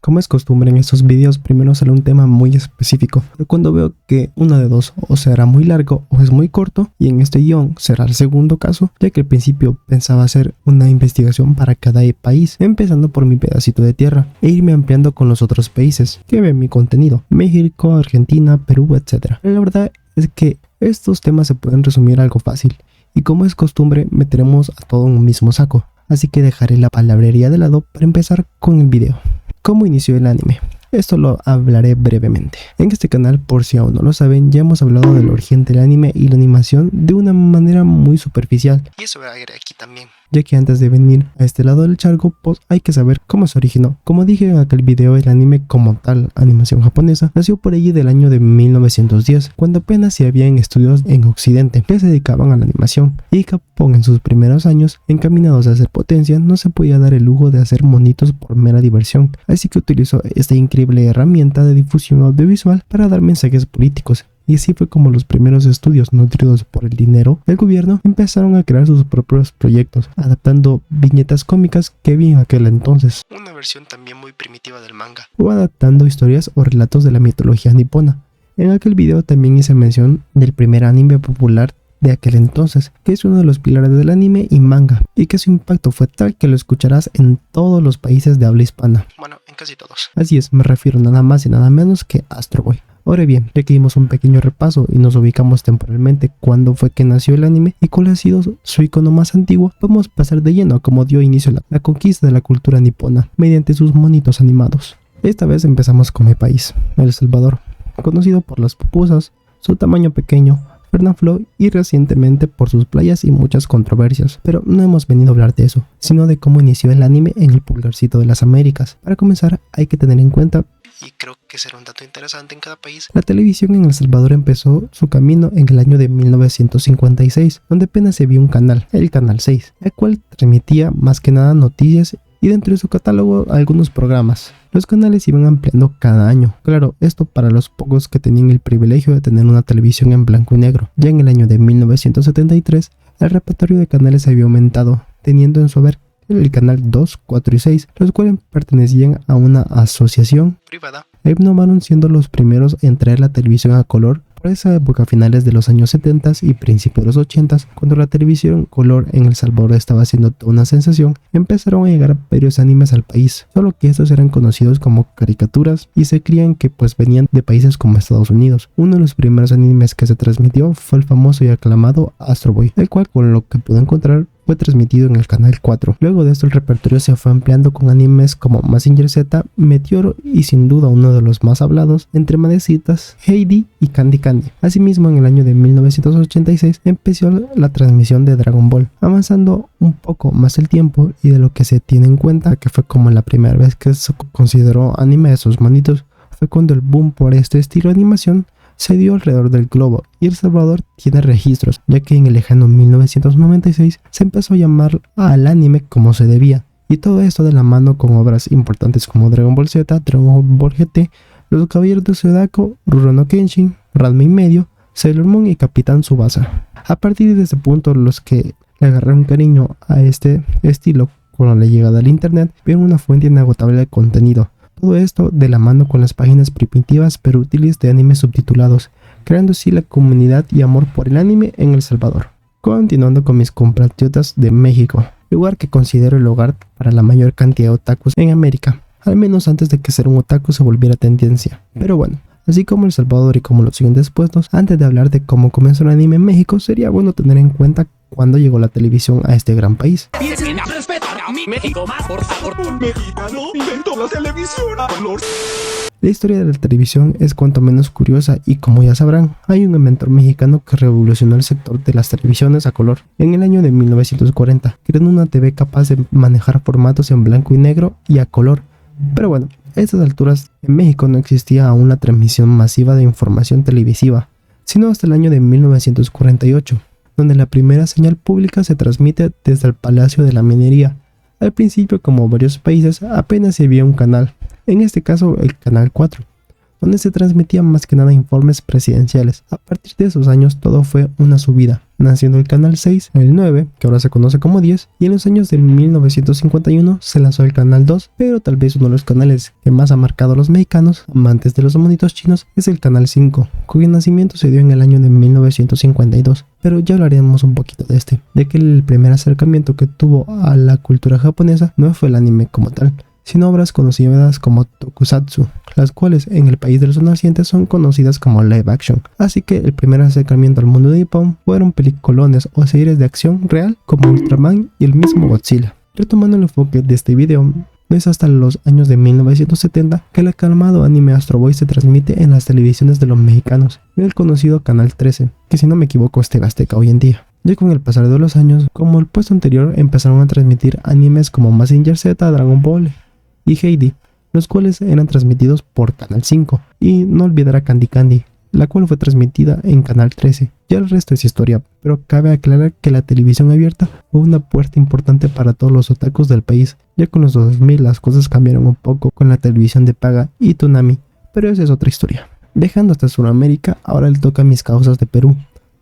Como es costumbre en estos videos, primero sale un tema muy específico, pero cuando veo que uno de dos o será muy largo o es muy corto, y en este guión será el segundo caso, ya que al principio pensaba hacer una investigación para cada país, empezando por mi pedacito de tierra, e irme ampliando con los otros países que ven mi contenido, México, Argentina, Perú, etc. La verdad es que estos temas se pueden resumir algo fácil, y como es costumbre meteremos a todo en un mismo saco, así que dejaré la palabrería de lado para empezar con el video. ¿Cómo inició el anime? Esto lo hablaré brevemente. En este canal, por si aún no lo saben, ya hemos hablado del origen del anime y la animación de una manera muy superficial. Y eso verá aquí también. Ya que antes de venir a este lado del charco, pues hay que saber cómo se originó. Como dije en aquel video, el anime como tal, animación japonesa, nació por allí del año de 1910, cuando apenas se habían estudios en Occidente que se dedicaban a la animación. Y Japón en sus primeros años, encaminados a hacer potencia, no se podía dar el lujo de hacer monitos por mera diversión. Así que utilizó esta increíble herramienta de difusión audiovisual para dar mensajes políticos. Y así fue como los primeros estudios, nutridos por el dinero del gobierno, empezaron a crear sus propios proyectos, adaptando viñetas cómicas que vi en aquel entonces, una versión también muy primitiva del manga, o adaptando historias o relatos de la mitología nipona. En aquel video también hice mención del primer anime popular de aquel entonces, que es uno de los pilares del anime y manga, y que su impacto fue tal que lo escucharás en todos los países de habla hispana. Bueno, en casi todos. Así es, me refiero nada más y nada menos que Astro Boy. Ahora bien, ya que dimos un pequeño repaso y nos ubicamos temporalmente cuándo fue que nació el anime y cuál ha sido su icono más antiguo, vamos a pasar de lleno a cómo dio inicio la conquista de la cultura nipona mediante sus monitos animados. Esta vez empezamos con mi país, El Salvador, conocido por las pupusas, su tamaño pequeño, Fernanfloo y recientemente por sus playas y muchas controversias, pero no hemos venido a hablar de eso, sino de cómo inició el anime en el pulgarcito de las Américas. Para comenzar hay que tener en cuenta, y creo que será un dato interesante en cada país, la televisión en El Salvador empezó su camino en el año de 1956, donde apenas se vio un canal, el Canal 6, el cual transmitía más que nada noticias y dentro de su catálogo algunos programas. Los canales iban ampliando cada año. Claro, esto para los pocos que tenían el privilegio de tener una televisión en blanco y negro. Ya en el año de 1973, el repertorio de canales había aumentado, teniendo en su haber el canal 2, 4 y 6, los cuales pertenecían a una asociación privada. Novaron siendo los primeros en traer la televisión a color. Por esa época, a finales de los años 70 y principios de los 80, cuando la televisión color en El Salvador estaba haciendo toda una sensación, empezaron a llegar varios animes al país, solo que estos eran conocidos como caricaturas y se creían que pues venían de países como Estados Unidos. Uno de los primeros animes que se transmitió fue el famoso y aclamado Astro Boy, el cual, con lo que pude encontrar, fue transmitido en el canal 4. Luego de esto el repertorio se fue ampliando con animes como Mazinger Z, Meteoro y sin duda uno de los más hablados, entre Madecitas, Heidi y Candy Candy. Asimismo, en el año de 1986 empezó la transmisión de Dragon Ball, avanzando un poco más el tiempo y de lo que se tiene en cuenta que fue como la primera vez que se consideró anime de esos manitos, fue cuando el boom por este estilo de animación se dio alrededor del globo y El Salvador tiene registros, ya que en el lejano 1996 se empezó a llamar al anime como se debía, y todo esto de la mano con obras importantes como Dragon Ball Z, Dragon Ball GT, Los Caballeros de Zodiaco, Rurouni Kenshin, Ranma y medio, Sailor Moon y Capitán Tsubasa. A partir de ese punto, los que le agarraron cariño a este estilo con la llegada del internet vieron una fuente inagotable de contenido. Todo esto de la mano con las páginas primitivas pero útiles de animes subtitulados, creando así la comunidad y amor por el anime en El Salvador. Continuando con mis compatriotas de México, lugar que considero el hogar para la mayor cantidad de otakus en América, al menos antes de que ser un otaku se volviera tendencia. Pero bueno, así como El Salvador y como los siguientes puestos, antes de hablar de cómo comenzó el anime en México, sería bueno tener en cuenta cuándo llegó la televisión a este gran país. La historia de la televisión es cuanto menos curiosa y, como ya sabrán, hay un inventor mexicano que revolucionó el sector de las televisiones a color en el año de 1940, creando una TV capaz de manejar formatos en blanco y negro y a color. Pero bueno, a estas alturas en México no existía aún la transmisión masiva de información televisiva, sino hasta el año de 1948, donde la primera señal pública se transmite desde el Palacio de la Minería. Al principio, como varios países, apenas se veía un canal, en este caso el Canal 4, donde se transmitían más que nada informes presidenciales. A partir de esos años todo fue una subida, naciendo el canal 6, el 9, que ahora se conoce como 10, y en los años de 1951 se lanzó el canal 2, pero tal vez uno de los canales que más ha marcado a los mexicanos, amantes de los monitos chinos, es el canal 5, cuyo nacimiento se dio en el año de 1952, pero ya hablaremos un poquito de este, de que el primer acercamiento que tuvo a la cultura japonesa no fue el anime como tal, sino obras conocidas como tokusatsu, las cuales en el país de los nacientes son conocidas como live action. Así que el primer acercamiento al mundo de Nippon fueron peliculones o series de acción real como Ultraman y el mismo Godzilla. Retomando el enfoque de este video, no es hasta los años de 1970 que el aclamado anime Astro Boy se transmite en las televisiones de los mexicanos, en el conocido Canal 13, que si no me equivoco es TV Azteca hoy en día. Ya con el pasar de los años, como el puesto anterior, empezaron a transmitir animes como Mazinger Z, Dragon Ball y Heidi, los cuales eran transmitidos por Canal 5, y no olvidar a Candy Candy, la cual fue transmitida en Canal 13. Ya el resto es historia, pero cabe aclarar que la televisión abierta fue una puerta importante para todos los otakus del país. Ya con los 2000 las cosas cambiaron un poco con la televisión de paga y Toonami, pero esa es otra historia. Dejando hasta Sudamérica, ahora le toca a mis causas de Perú,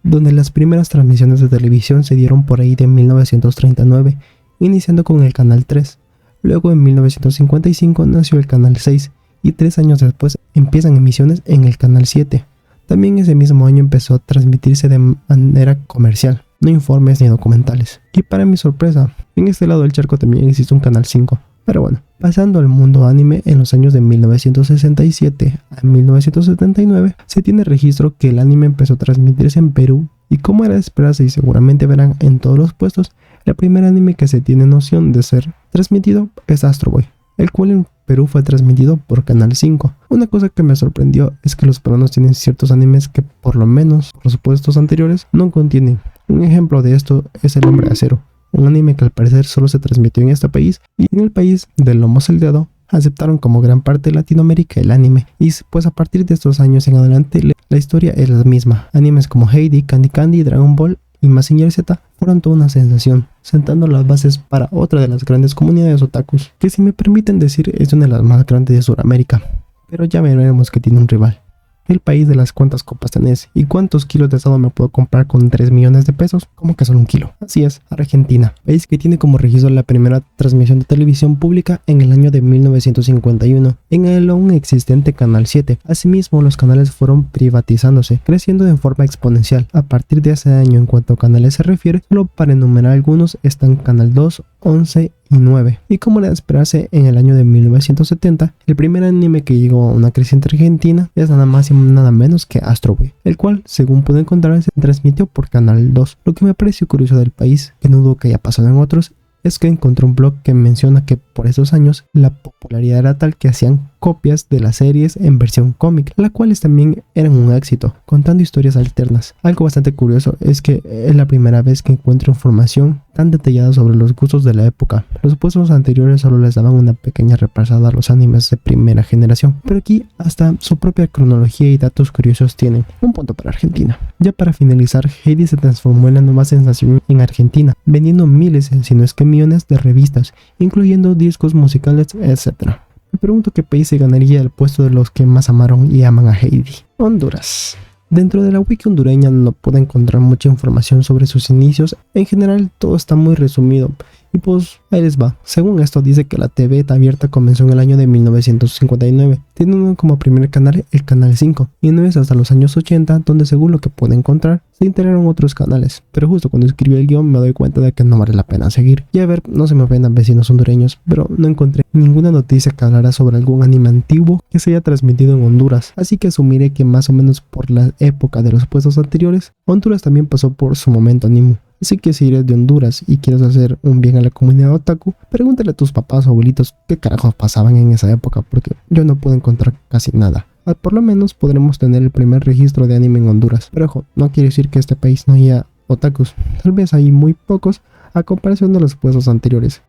donde las primeras transmisiones de televisión se dieron por ahí de 1939, iniciando con el Canal 3. Luego en 1955 nació el Canal 6 y 3 años después empiezan emisiones en el Canal 7. También ese mismo año empezó a transmitirse de manera comercial, no informes ni documentales. Y para mi sorpresa, en este lado del charco también existe un Canal 5. Pero bueno, pasando al mundo anime, en los años de 1967 a 1979 se tiene registro que el anime empezó a transmitirse en Perú, y como era de esperarse y seguramente verán en todos los puestos, el primer anime que se tiene noción de ser transmitido es Astro Boy, el cual en Perú fue transmitido por Canal 5. Una cosa que me sorprendió es que los peruanos tienen ciertos animes que por lo menos por los puestos anteriores no contienen. Un ejemplo de esto es El Hombre de Acero, un anime que al parecer solo se transmitió en este país, y en el país del lomo salteado aceptaron como gran parte de Latinoamérica el anime, y pues a partir de estos años en adelante la historia es la misma. Animes como Heidi, Candy Candy, Dragon Ball y Mazinger Z fueron toda una sensación, sentando las bases para otra de las grandes comunidades otakus, que si me permiten decir es una de las más grandes de Sudamérica, pero ya veremos que tiene un rival. El país de las cuantas copas tenés y cuántos kilos de asado me puedo comprar con 3 millones de pesos, como que solo un kilo. Así es, Argentina, país que tiene como registro la primera transmisión de televisión pública en el año de 1951, en el aún existente Canal 7. Asimismo, los canales fueron privatizándose, creciendo de forma exponencial. A partir de ese año, en cuanto a canales se refiere, solo para enumerar algunos están Canal 2, 11 y 9. Y como era de esperarse, en el año de 1970, el primer anime que llegó a una creciente Argentina es nada más y nada menos que Astro Boy, el cual, según pude encontrar, se transmitió por Canal 2. Lo que me pareció curioso del país, que no dudo que haya pasado en otros, es que encontré un blog que menciona que por esos años la popularidad era tal que hacían copias de las series en versión cómic, las cuales también eran un éxito, contando historias alternas. Algo bastante curioso es que es la primera vez que encuentro información tan detallada sobre los gustos de la época. Los puestos anteriores solo les daban una pequeña repasada a los animes de primera generación, pero aquí hasta su propia cronología y datos curiosos tienen. Un punto para Argentina. Ya para finalizar, Heidi se transformó en la nueva sensación en Argentina, vendiendo miles, si no es que millones de revistas, incluyendo discos musicales, etc. Me pregunto qué país se ganaría el puesto de los que más amaron y aman a Heidi. Honduras. Dentro de la wiki hondureña no puedo encontrar mucha información sobre sus inicios. En general todo está muy resumido. Y pues ahí les va. Según esto dice que la TV abierta comenzó en el año de 1959, teniendo como primer canal el Canal 5, y no es hasta los años 80 donde, según lo que puedo encontrar, se integraron otros canales. Pero justo cuando escribí el guión me doy cuenta de que no vale la pena seguir. Y a ver, no se me ofendan vecinos hondureños, pero no encontré ninguna noticia que hablara sobre algún anime antiguo que se haya transmitido en Honduras, así que asumiré que más o menos por la época de los puestos anteriores, Honduras también pasó por su momento anime. Así que si eres de Honduras y quieres hacer un bien a la comunidad otaku, pregúntale a tus papás o abuelitos qué carajos pasaban en esa época, porque yo no puedo encontrar casi nada. Por lo menos podremos tener el primer registro de anime en Honduras. Pero ojo, no quiere decir que este país no haya otakus. Tal vez hay muy pocos a comparación de los puestos anteriores.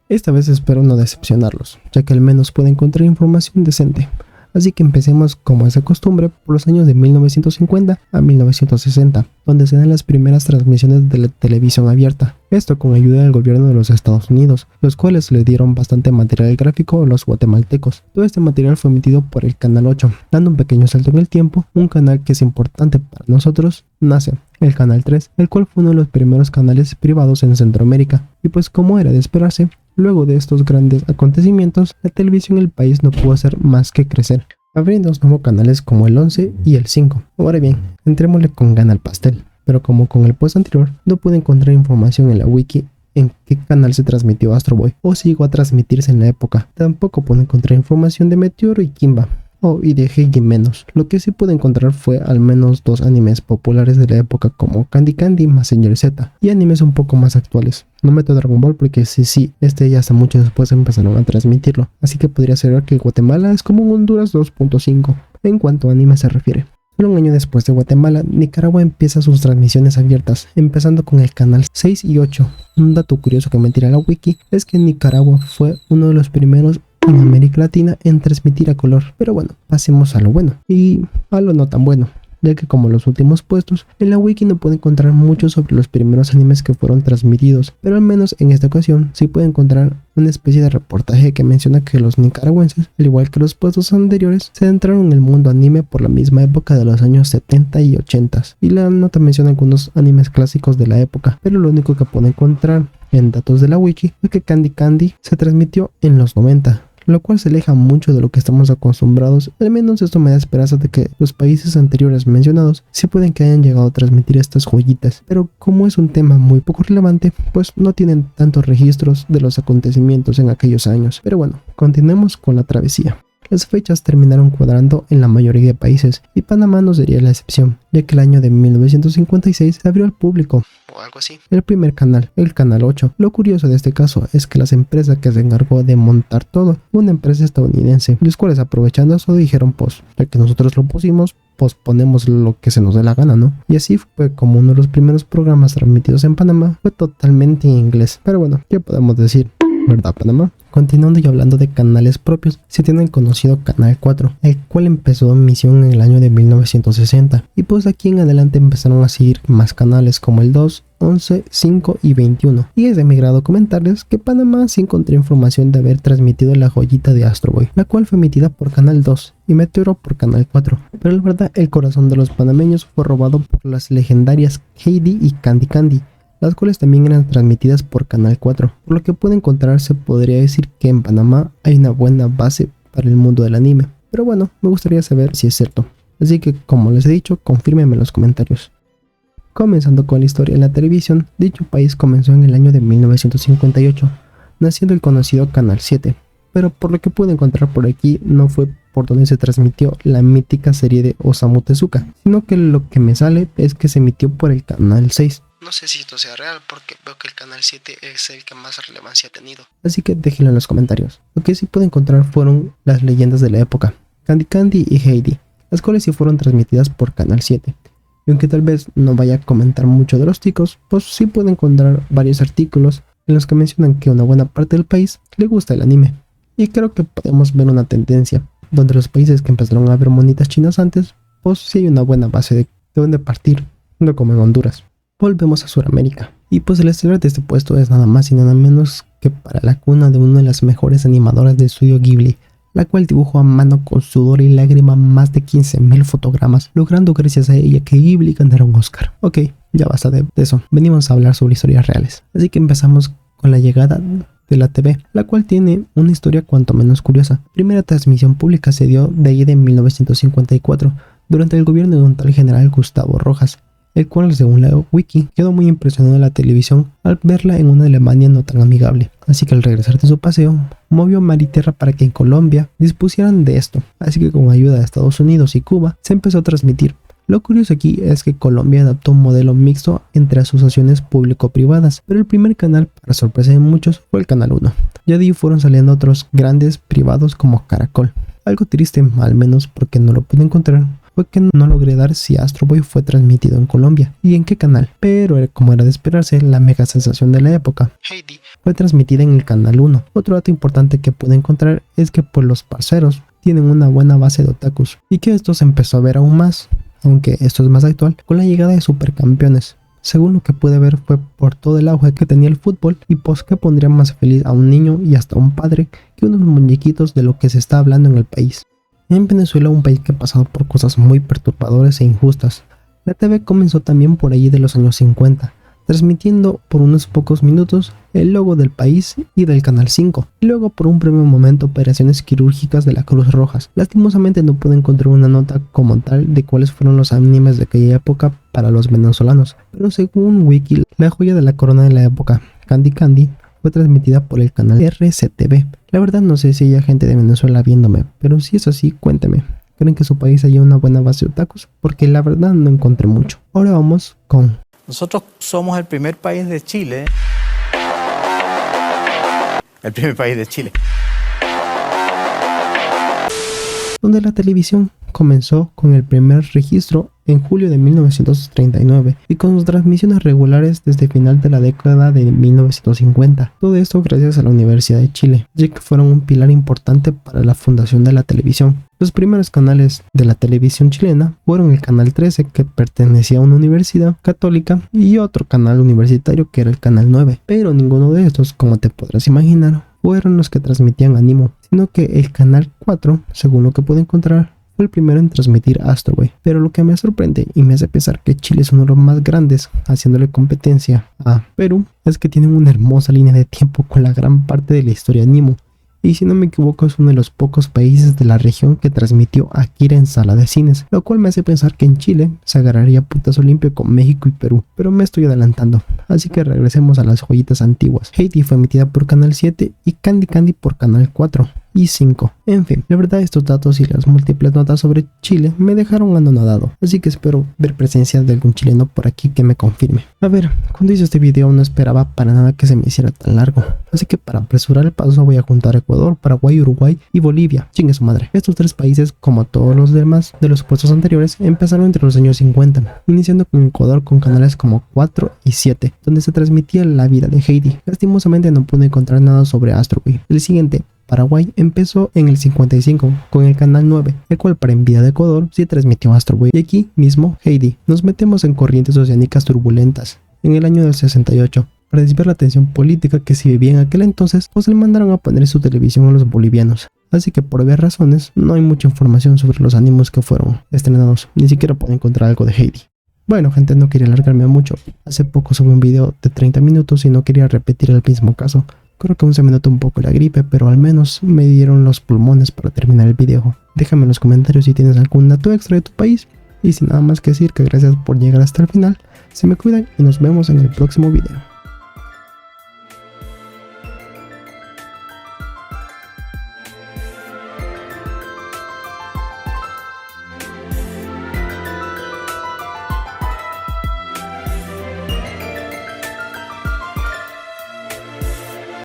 Esta vez espero no decepcionarlos, ya que al menos puedo encontrar información decente. Así que empecemos, como es de costumbre, por los años de 1950 a 1960, donde se dan las primeras transmisiones de la televisión abierta. Esto con ayuda del gobierno de los Estados Unidos, los cuales le dieron bastante material gráfico a los guatemaltecos. Todo este material fue emitido por el Canal 8, dando un pequeño salto en el tiempo, un canal que es importante para nosotros nace el Canal 3, el cual fue uno de los primeros canales privados en Centroamérica. Y pues como era de esperarse, luego de estos grandes acontecimientos, la televisión en el país no pudo hacer más que crecer, abriendo nuevos canales como el 11 y el 5. Ahora bien, entrémosle con gana al pastel, pero como con el post anterior, no pude encontrar información en la wiki en qué canal se transmitió Astro Boy o si llegó a transmitirse en la época. Tampoco pude encontrar información de Meteoro y Kimba, y de Heidi menos. Lo que sí pude encontrar fue al menos 2 animes populares de la época como Candy Candy, Mazinger Z, y animes un poco más actuales. No meto Dragon Ball porque sí, este ya hasta mucho después empezaron a transmitirlo, así que podría ser que Guatemala es como un Honduras 2.5 en cuanto a anime se refiere. Solo un año después de Guatemala, Nicaragua empieza sus transmisiones abiertas, empezando con el canal 6 y 8. Un dato curioso que me tira la wiki es que Nicaragua fue uno de los primeros en América Latina en transmitir a color. Pero bueno, pasemos a lo bueno y a lo no tan bueno, ya que como los últimos puestos, en la wiki no puede encontrar mucho sobre los primeros animes que fueron transmitidos, pero al menos en esta ocasión sí puede encontrar una especie de reportaje que menciona que los nicaragüenses, al igual que los puestos anteriores, se adentraron en el mundo anime por la misma época de los años 70 y 80, y la nota menciona algunos animes clásicos de la época, pero lo único que puede encontrar en datos de la wiki es que Candy Candy se transmitió en los 90, lo cual se aleja mucho de lo que estamos acostumbrados. Al menos esto me da esperanza de que los países anteriores mencionados sí pueden que hayan llegado a transmitir estas joyitas, pero como es un tema muy poco relevante, pues no tienen tantos registros de los acontecimientos en aquellos años. Pero bueno, continuemos con la travesía. Las fechas terminaron cuadrando en la mayoría de países y Panamá no sería la excepción, ya que el año de 1956 se abrió al público, o algo así, el primer canal, el Canal 8. Lo curioso de este caso es que las empresas que se encargó de montar todo, una empresa estadounidense, los cuales aprovechando eso dijeron pues, ya que nosotros lo pusimos, pues ponemos lo que se nos dé la gana, ¿no? Y así fue como uno de los primeros programas transmitidos en Panamá fue totalmente en inglés. Pero bueno, ¿qué podemos decir? ¿Verdad, Panamá? Continuando y hablando de canales propios, se tiene el conocido Canal 4, el cual empezó emisión en el año de 1960, y pues de aquí en adelante empezaron a seguir más canales como el 2, 11, 5 y 21. Y es de mi grado comentarles que Panamá sí encontré información de haber transmitido la joyita de Astro Boy, la cual fue emitida por Canal 2 y Meteoro por Canal 4. Pero la verdad, el corazón de los panameños fue robado por las legendarias Heidi y Candy Candy, las cuales también eran transmitidas por Canal 4. Por lo que puede encontrarse, podría decir que en Panamá hay una buena base para el mundo del anime. Pero bueno, me gustaría saber si es cierto. Así que, como les he dicho, confírmenme en los comentarios. Comenzando con la historia en la televisión, dicho país comenzó en el año de 1958, naciendo el conocido Canal 7. Pero por lo que pude encontrar por aquí, no fue por donde se transmitió la mítica serie de Osamu Tezuka, sino que lo que me sale es que se emitió por el Canal 6. No sé si esto sea real porque veo que el Canal 7 es el que más relevancia ha tenido. Así que déjenlo en los comentarios. Lo que sí pude encontrar fueron las leyendas de la época, Candy Candy y Heidi, las cuales sí fueron transmitidas por Canal 7. Y aunque tal vez no vaya a comentar mucho de los ticos, pues sí puedo encontrar varios artículos en los que mencionan que una buena parte del país le gusta el anime. Y creo que podemos ver una tendencia, donde los países que empezaron a ver monitas chinas antes, pues sí hay una buena base de donde partir, no como en Honduras. Volvemos a Sudamérica. Y pues el estelar de este puesto es nada más y nada menos que para la cuna de una de las mejores animadoras del estudio Ghibli, la cual dibujó a mano con sudor y lágrima más de 15.000 fotogramas, logrando gracias a ella que Ghibli ganara un Oscar. Ok, ya basta de eso, venimos a hablar sobre historias reales. Así que empezamos con la llegada de la TV, la cual tiene una historia cuanto menos curiosa. Primera transmisión pública se dio de ahí de 1954, durante el gobierno de un tal general Gustavo Rojas, el cual según la wiki quedó muy impresionado de la televisión al verla en una Alemania no tan amigable, así que al regresar de su paseo movió mar y tierra para que en Colombia dispusieran de esto, así que con ayuda de Estados Unidos y Cuba se empezó a transmitir. Lo curioso aquí es que Colombia adoptó un modelo mixto entre asociaciones público-privadas, pero el primer canal, para sorpresa de muchos, fue el Canal 1. Ya de ahí fueron saliendo otros grandes privados como Caracol. Algo triste, al menos porque no lo pude encontrar, fue que no logré dar si Astro Boy fue transmitido en Colombia y en qué canal, pero como era de esperarse, la mega sensación de la época, Heidi, fue transmitida en el Canal 1. Otro dato importante que pude encontrar es que pues los parceros tienen una buena base de otakus y que esto se empezó a ver aún más, aunque esto es más actual, con la llegada de Supercampeones. Según lo que pude ver fue por todo el auge que tenía el fútbol y pues que pondría más feliz a un niño y hasta a un padre que unos muñequitos de lo que se está hablando en el país. En Venezuela, un país que ha pasado por cosas muy perturbadoras e injustas, La TV comenzó también por allí de los años 50, transmitiendo por unos pocos minutos el logo del país y del Canal 5, y luego por un primer momento operaciones quirúrgicas de la Cruz Roja. Lastimosamente no pude encontrar una nota como tal de cuáles fueron los animes de aquella época para los venezolanos, pero según Wiki, la joya de la corona de la época, Candy Candy, fue transmitida por el canal RCTV. La verdad no sé si hay gente de Venezuela viéndome, pero si es así, cuénteme. ¿Creen que en su país haya una buena base de otakus? Porque la verdad no encontré mucho. Ahora vamos con... Nosotros somos el primer país de Chile. El primer país de Chile. Donde la televisión comenzó con el primer registro en julio de 1939 y con sus transmisiones regulares desde final de la década de 1950. Todo esto gracias a la Universidad de Chile, ya que fueron un pilar importante para la fundación de la televisión. Los primeros canales de la televisión chilena fueron el Canal 13, que pertenecía a una universidad católica, y otro canal universitario que era el Canal 9, pero ninguno de estos, como te podrás imaginar, fueron los que transmitían anime, sino que el Canal 4, según lo que pude encontrar, fue el primero en transmitir Astro Boy. Pero lo que me sorprende y me hace pensar que Chile es uno de los más grandes, haciéndole competencia a Perú, es que tienen una hermosa línea de tiempo con la gran parte de la historia anime. Y si no me equivoco es uno de los pocos países de la región que transmitió Akira en sala de cines, lo cual me hace pensar que en Chile se agarraría putazo limpio con México y Perú, pero me estoy adelantando, así que regresemos a las joyitas antiguas. Heidi fue emitida por Canal 7 y Candy Candy por Canal 4 y 5. En fin, la verdad estos datos y las múltiples notas sobre Chile me dejaron anonadado, así que espero ver presencia de algún chileno por aquí que me confirme. A ver, cuando hice este video no esperaba para nada que se me hiciera tan largo, así que para apresurar el paso voy a juntar Ecuador, Paraguay, Uruguay y Bolivia. Chingue su madre. Estos tres países, como todos los demás de los puestos anteriores, empezaron entre los años 50, iniciando con Ecuador con canales como 4 y 7, donde se transmitía la vida de Heidi. Lastimosamente no pude encontrar nada sobre Astro Boy. El siguiente, Paraguay, empezó en el 55 con el canal 9, el cual para envidia de Ecuador sí transmitió Astro Boy. Y aquí mismo Heidi. Nos metemos en corrientes oceánicas turbulentas en el año del 68 para desviar la atención política que se vivía en aquel entonces, pues le mandaron a poner su televisión a los bolivianos. Así que por obvias razones no hay mucha información sobre los animes que fueron estrenados, ni siquiera puedo encontrar algo de Heidi. Bueno gente, no quería alargarme mucho, hace poco subí un video de 30 minutos y no quería repetir el mismo caso. Creo que aún se me nota un poco la gripe, pero al menos me dieron los pulmones para terminar el video. Déjame en los comentarios si tienes algún dato extra de tu país. Y sin nada más que decir, que gracias por llegar hasta el final. Se me cuidan y nos vemos en el próximo video.